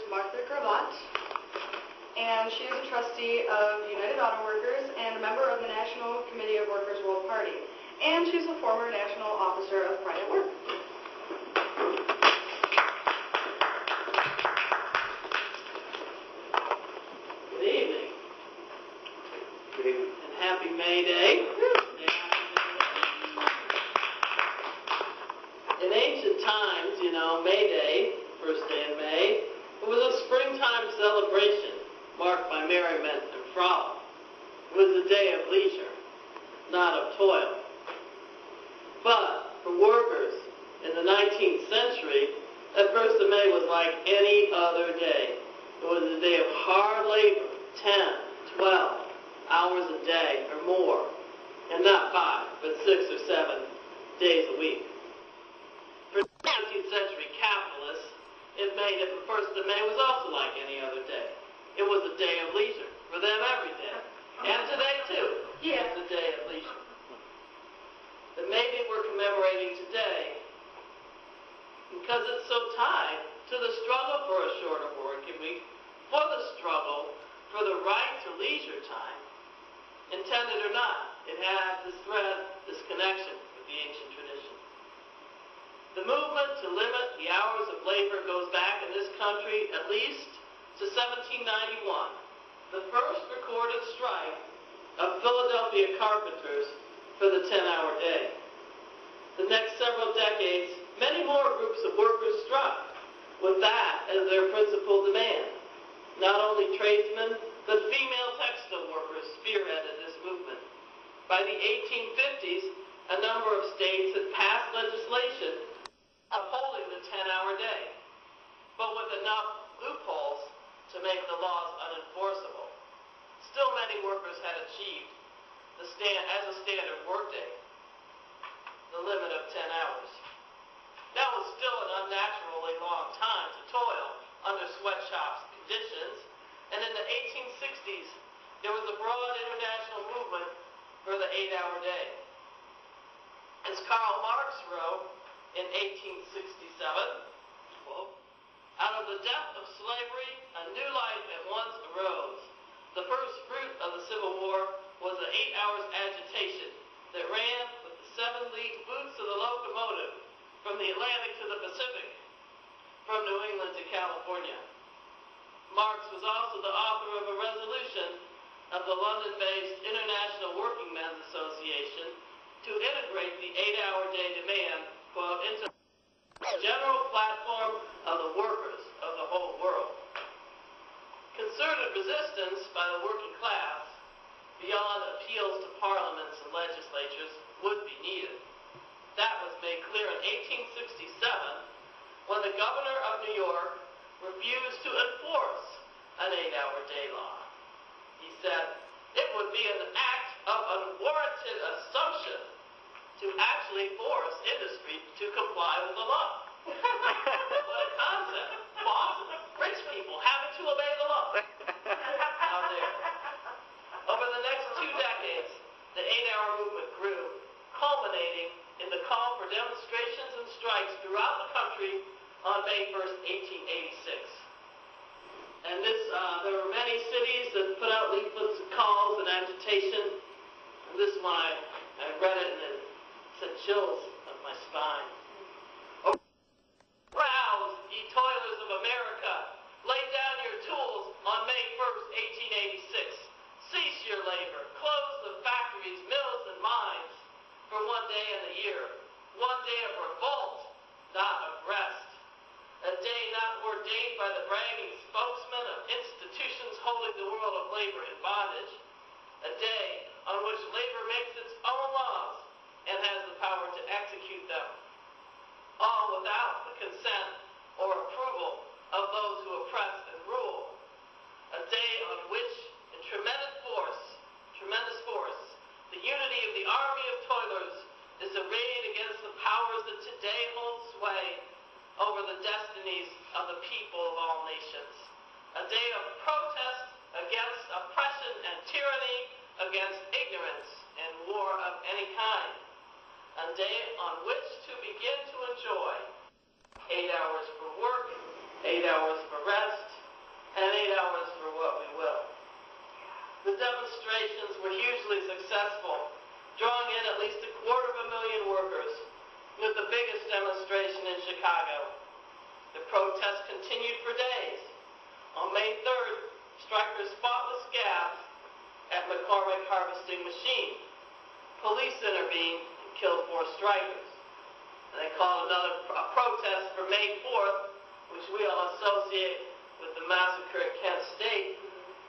Martha Grevatt, and she is a trustee of United Auto Workers and a member of the National Committee of Workers' World Party, and she's a former National Officer of Pride at Work. Good evening. Good evening. And happy May Day. In ancient times, May Day, first day in May, it was a springtime celebration marked by merriment and frolic. It was a day of leisure, not of toil. But for workers in the 19th century, that 1st of May was like any other day. It was a day of hard labor, 10, 12 hours a day or more, and not 5, but 6 or 7 days a week. For 19th century capitalists, it made it the 1st of May was also like any other day. It was a day of leisure for them every day. And today, too, it's a day of leisure. But maybe we're commemorating today because it's so tied to the struggle for a shorter working week, for the struggle for the right to leisure time. Intended or not, it has this thread, this connection with the ancient tradition. The movement to limit the hours of labor goes back in this country at least to 1791, the first recorded strike of Philadelphia carpenters for the 10-hour day. The next several decades, many more groups of workers struck, with that as their principal demand. Not only tradesmen, but female textile workers spearheaded this movement. By the 1850s, a number of states had passed legislation upholding the 10-hour day, but with enough loopholes to make the laws unenforceable. Still, many workers had achieved as a standard workday the limit of 10 hours. That was still an unnaturally long time to toil under sweatshops conditions, and in the 1860s, there was a broad international movement for the 8-hour day. As Karl Marx wrote in 1867, quote, "Out of the death of slavery, a new life at once arose. The first fruit of the Civil War was the 8 hours agitation that ran with the 7-league boots of the locomotive from the Atlantic to the Pacific, from New England to California." Marx was also the author of a resolution of the London-based International Working Men's Association to integrate the 8-hour day demand, quote, into the general platform of the workers of the whole world. Concerted resistance by the working class, beyond appeals to parliaments and legislatures, would be needed. That was made clear in 1867 when the governor of New York refused to enforce an 8-hour day law. He said, "It would be an act of unwarranted assumption to actually force industry to comply with the law." What a concept. Bosses, rich people having to obey the law. Out there. Over the next 2 decades, the 8-hour movement grew, culminating in the call for demonstrations and strikes throughout the country on May 1st, 1886. And there were many cities that put out leaflets and calls and agitation. And this one, I read it and it sent chills up my spine. "Rouse, ye toilers of America, lay down your tools on May 1st, 1886. Cease your labor, close the factories, mills, and mines for one day in the year. One day of revolt, not of rest. A day not ordained by the bragging spokesmen of institutions holding the world of labor in bondage. A day on which labor makes its own laws and has the power to execute them, all without the consent or approval of those who oppress and rule. A day on which, in tremendous force, the unity of the army of toilers is arrayed against the powers that today hold sway over the destinies of the people of all nations. A day of protest against oppression and tyranny, against ignorance and war of any kind. A day on which to begin to enjoy 8 hours for work, 8 hours for rest, demonstrations were hugely successful, drawing in at least 250,000 workers, with the biggest demonstration in Chicago. The protest continued for days. On May 3rd, strikers fought with scabs at McCormick Harvesting Machine. Police intervened and killed 4 strikers. And they called a protest for May 4th, which we all associate with the massacre at Kent State.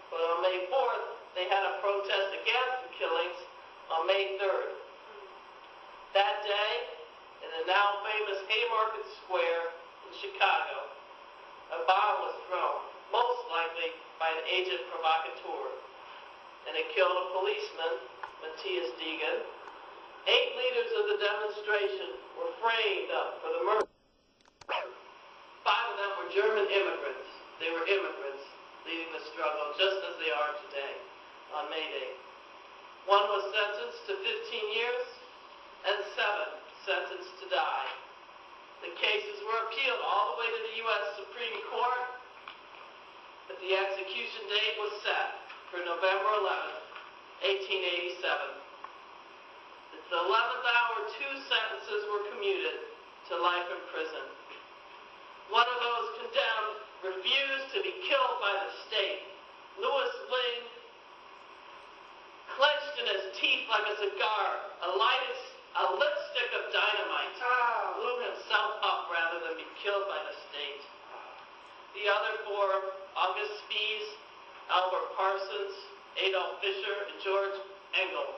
But on May 4th, they had a protest against the killings on May 3rd. That day, in the now famous Haymarket Square in Chicago, a bomb was thrown, most likely by an agent provocateur, and it killed a policeman, Matthias Deegan. 8 leaders of the demonstration were framed up for the murder. 5 of them were German immigrants. They were immigrants leading the struggle just as they are today on May Day. 1 was sentenced to 15 years and 7 sentenced to die. The cases were appealed all the way to the U.S. Supreme Court, but the execution date was set for November 11th, 1887. At the 11th hour, 2 sentences were commuted to life in prison. One of those condemned refused to be killed by the state. Louis Ling clenched in his teeth like a cigar a lipstick of dynamite, blew himself up rather than be killed by the state. The other 4, August Spies, Albert Parsons, Adolf Fischer, and George Engel,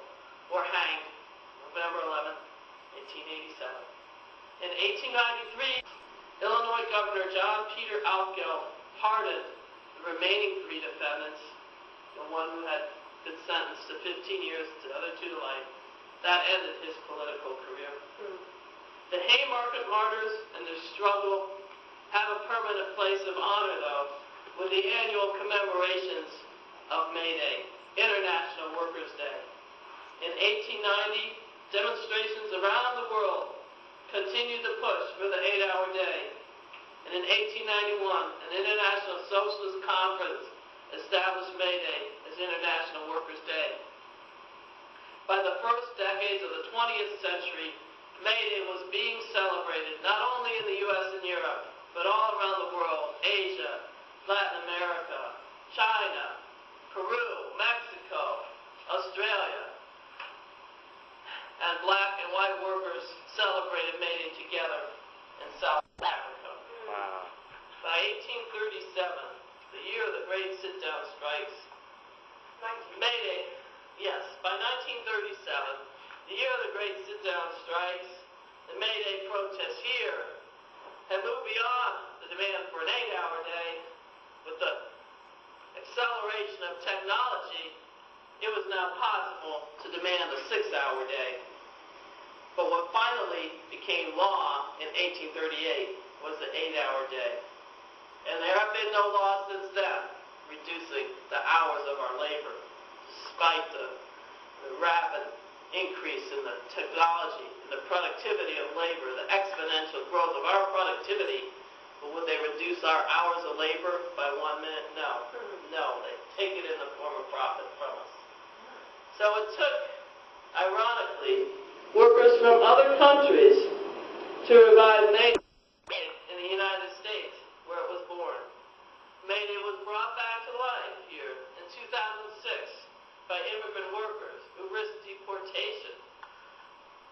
were hanged November 11, 1887. In 1893, Illinois Governor John Peter Altgeld pardoned the remaining 3 defendants, the one who had been sentenced to 15 years, the other 2 to life. That ended his political career. The Haymarket martyrs and their struggle have a permanent place of honor, though, with the annual commemorations of May Day, International Workers' Day. In 1890, demonstrations around the world continued to push for the 8-hour day. And in 1891, an International Socialist Conference established May Day as International Workers' Day. By the first decades of the 20th century, May Day was being celebrated not only in the U.S. and Europe, but all around the world: Asia, Latin America, China, Peru, Mexico, Australia. And black and white workers celebrated May Day together in South Africa. Wow. By 1837, the year of the great sit-down strikes, May Day, yes, by 1937, the year of the great sit-down strikes, the May Day protests here had moved beyond the demand for an 8-hour day. With the acceleration of technology, it was now possible to demand a 6-hour day. But what finally became law in 1838 was the 8-hour day. And there have been no laws since then reducing the hours of our labor, despite the rapid increase in the technology, and the productivity of labor, the exponential growth of our productivity. But would they reduce our hours of labor by 1 minute? No. No, they take it in the form of profit from us. So it took, ironically, workers from other countries to revive May Day in the United States, where it was born. May Day was brought back to life here in 2006 by immigrant workers who risked deportation.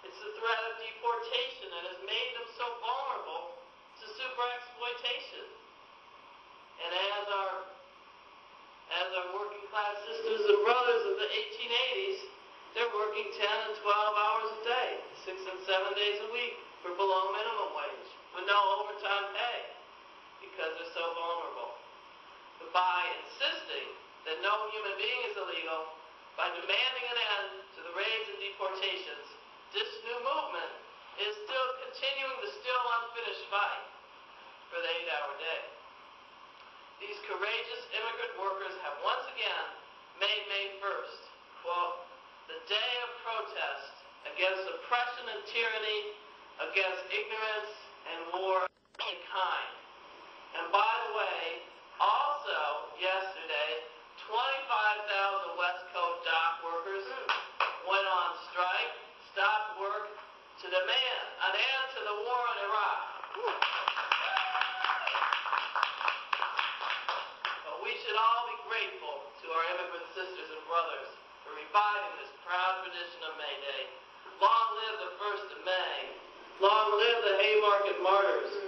It's the threat of deportation that has made them so vulnerable to super exploitation. And as our working class sisters and brothers of the 1880s, they're working 10 and 12 hours a day, 6 and 7 days a week for below minimum wage, with no overtime pay, because they're so vulnerable. But by insisting that no human being is illegal, by demanding an end to the raids and deportations, this new movement is still continuing the still unfinished fight for the 8-hour day. These courageous immigrant workers have once again made May 1st, quote, the day of protest against oppression and tyranny, against ignorance and war of any kind. And by the way, also yesterday, 25,000 West Coast strike stopped work to demand an end to the war in Iraq. But we should all be grateful to our immigrant sisters and brothers for reviving this proud tradition of May Day. Long live the 1st of May. Long live the Haymarket Martyrs.